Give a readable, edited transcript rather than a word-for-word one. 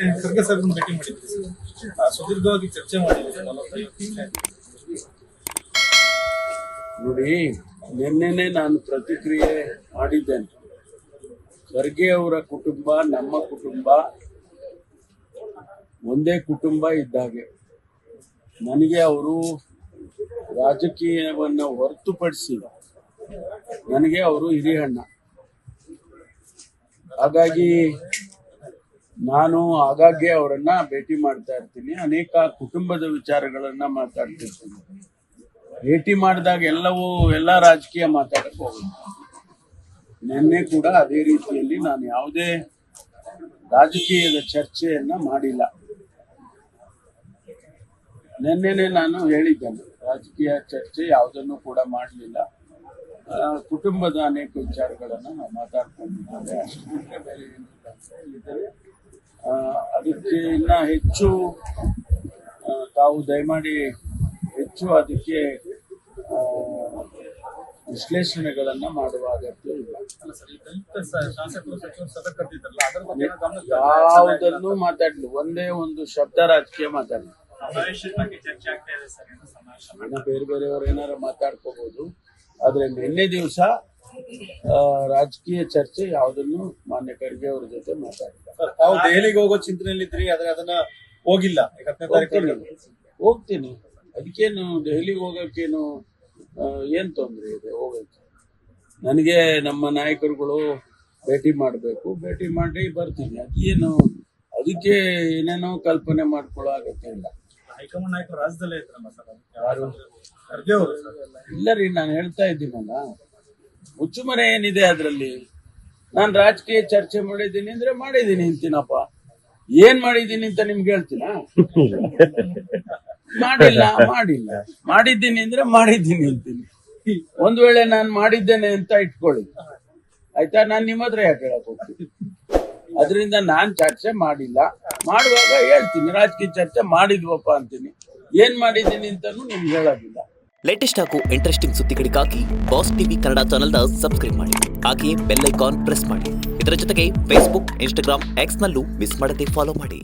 ಖರ್ಗೆ ಸಾಹೇಬ್ರನ್ನ ಭೇಟಿ ಮಾಡಿದ್ವಿ ಸರ್. ಸುದೀರ್ಘವಾಗಿ ಚರ್ಚೆ ಮಾಡಿದ್ವಿ ಸರ್ 45 ನಿಮಿಷ. ನೋಡಿ, ನಿನ್ನೆನೆ ನಾನು ಪ್ರತಿಕ್ರಿಯೆ ಮಾಡಿದ್ದೇನೆ. ಖರ್ಗೆ ಅವರ ಕುಟುಂಬ ನಮ್ಮ ಕುಟುಂಬ ಒಂದೇ ಕುಟುಂಬ ಇದ್ದಾಗೆ. ನನಗೆ ಅವರು ರಾಜಕೀಯವನ್ನು ಹೊರತುಪಡಿಸಿ ನನಗೆ ಅವರು ಹಿರಿಯಣ್ಣ. ಹಾಗಾಗಿ ನಾನು ಆಗಾಗ್ಗೆ ಅವರನ್ನ ಭೇಟಿ ಮಾಡ್ತಾ ಇರ್ತೀನಿ. ಅನೇಕ ಕುಟುಂಬದ ವಿಚಾರಗಳನ್ನ ಮಾತಾಡ್ತಿರ್ತೀನಿ. ಭೇಟಿ ಮಾಡಿದಾಗ ಎಲ್ಲ ರಾಜಕೀಯ ಮಾತಾಡಕ್ಕೆ ಹೋಗುತ್ತೆ. ನಿನ್ನೆ ಕೂಡ ಅದೇ ರೀತಿಯಲ್ಲಿ ನಾನು ಯಾವುದೇ ರಾಜಕೀಯದ ಚರ್ಚೆಯನ್ನ ಮಾಡಿಲ್ಲ. ನಿನ್ನೆನೆ ನಾನು ಹೇಳಿದ್ದೇನೆ, ರಾಜಕೀಯ ಚರ್ಚೆ ಯಾವುದನ್ನು ಕೂಡ ಮಾಡಲಿಲ್ಲ. ಕುಟುಂಬದ ಅನೇಕ ವಿಚಾರಗಳನ್ನು ನಾವು ಮಾತಾಡ್ಕೊಂಡಿದ್ದೇವೆ. ಅಷ್ಟು ಬಿಟ್ಟರೆ ಬೇರೆ ಏನಿಲ್ಲ ಅಂತ ಹೇಳಿದ್ದೇವೆ. ಅದಕ್ಕೆ ಇನ್ನ ಹೆಚ್ಚು ತಾವು ದಯಮಾಡಿ ಹೆಚ್ಚು ಅದಕ್ಕೆ ವಿಶ್ಲೇಷಣೆಗಳನ್ನ ಮಾಡುವ ಅಗತ್ಯ ಇಲ್ಲ. ಅಲ್ಲ ಸರ್, ಈ ದಲಿತ ಶಾಸಕರು ಸಚಿವರು ಸಭೆ ಕರೆದಿದ್ರಲ್ಲ, ಅದರ ಬಗ್ಗೆ ಯಾವುದನ್ನು ಮಾತಾಡ್ಲಿ, ಒಂದೇ ಒಂದು ಶಬ್ದ ರಾಜಕೀಯ ಮಾತಾಡ್ಲಿ. ಚರ್ಚೆ ಆಗ್ತಾ ಇದೆ ಸರ್. ಬೇರೆ ಬೇರೆಯವರು ಏನಾರ ಮಾತಾಡ್ಕೋಬಹುದು, ಆದ್ರೆ ನಿನ್ನೆ ದಿವಸ ರಾಜಕೀಯ ಚರ್ಚೆ ಯಾವುದನ್ನು ಮಾನ್ಯ ಖರ್ಗೆ ಅವ್ರ ಜೊತೆ ಮಾತಾಡಿಲ್ಲ. ತಾವು ದೆಹಲಿಗೆ ಹೋಗೋ ಚಿಂತನೆಯಲ್ಲಿದ್ರಿ, ಆದ್ರೆ ಅದನ್ನ ಹೋಗಿಲ್ಲ. 10ನೇ ತಾರೀಕು ಹೋಗ್ತೀನಿ. ಅದಕ್ಕೇನು ದೆಹಲಿಗೆ ಹೋಗಕ್ಕೇನು ಏನ್ ತೊಂದರೆ ಇದೆ? ಹೋಗಕ್ಕೆ ನನಗೆ ನಮ್ಮ ನಾಯಕರುಗಳು ಭೇಟಿ ಮಾಡಬೇಕು, ಭೇಟಿ ಮಾಡಿ ಬರ್ತೀನಿ. ಅದಕ್ಕೆ ಏನೇನೋ ಕಲ್ಪನೆ ಮಾಡ್ಕೊಳ್ಳೋ ಅಗತ್ಯ ಇಲ್ಲ. ಹೈಕಮಾಂಡ್ ನಾಯಕರು ರಾಜ್ಯದಲ್ಲೇ ಇದ್ರಲ್ಲ ಸರ್, ಯಾರು? ಖರ್ಗೆ ಅವರು. ಇಲ್ಲ ರೀ, ನಾನು ಹೇಳ್ತಾ ಇದ್ದೀನಲ್ಲ, ಮುಚ್ಚುಮರೆ ಏನಿದೆ ಅದ್ರಲ್ಲಿ? ನಾನು ರಾಜಕೀಯ ಚರ್ಚೆ ಮಾಡಿದ್ದೀನಿ ಅಂದ್ರೆ ಮಾಡಿದ್ದೀನಿ ಅಂತೀನಪ್ಪ. ಏನ್ ಮಾಡಿದ್ದೀನಿ ಅಂತ ನಿಮ್ಗೆ ಹೇಳ್ತೀನ? ಮಾಡಿಲ್ಲ ಮಾಡಿದ್ದೀನಿ ಅಂದ್ರೆ ಮಾಡಿದ್ದೀನಿ ಅಂತೀನಿ. ಒಂದ್ ವೇಳೆ ನಾನು ಮಾಡಿದ್ದೇನೆ ಅಂತ ಇಟ್ಕೊಳ್ಳಿ, ಆಯ್ತಾ? ನಾನು ನಿಮ್ಮ ಹತ್ರ ಯಾಕೆ ಹೇಳಕ್ ಹೋಗ್ತೀನಿ? ಅದರಿಂದ ನಾನ್ ಚರ್ಚೆ ಮಾಡಿಲ್ಲ. ಮಾಡುವಾಗ ಹೇಳ್ತೀನಿ, ರಾಜಕೀಯ ಚರ್ಚೆ ಮಾಡಿದ್ವಪ್ಪ ಅಂತೀನಿ. ಏನ್ ಮಾಡಿದ್ದೀನಿ ಅಂತಾನು ನಿಮ್ಗೆ ಹೇಳೋದಿಲ್ಲ. ಲೇಟೆಸ್ಟ್ ಹಾಗೂ ಇಂಟ್ರೆಸ್ಟಿಂಗ್ ಸುದ್ದಿಗಳಿಗಾಗಿ ಬಾಸ್ ಟಿವಿ ಕನ್ನಡ ಚಾನೆಲ್ನ ಸಬ್ಸ್ಕ್ರೈಬ್ ಮಾಡಿ. ಹಾಗೆಯೇ ಬೆಲ್ ಐಕಾನ್ ಪ್ರೆಸ್ ಮಾಡಿ. ಇದರ ಜೊತೆಗೆ ಫೇಸ್ಬುಕ್, ಇನ್ಸ್ಟಾಗ್ರಾಮ್, ಎಕ್ಸ್ ನಲ್ಲೂ ಮಿಸ್ ಮಾಡದೆ ಫಾಲೋ ಮಾಡಿ.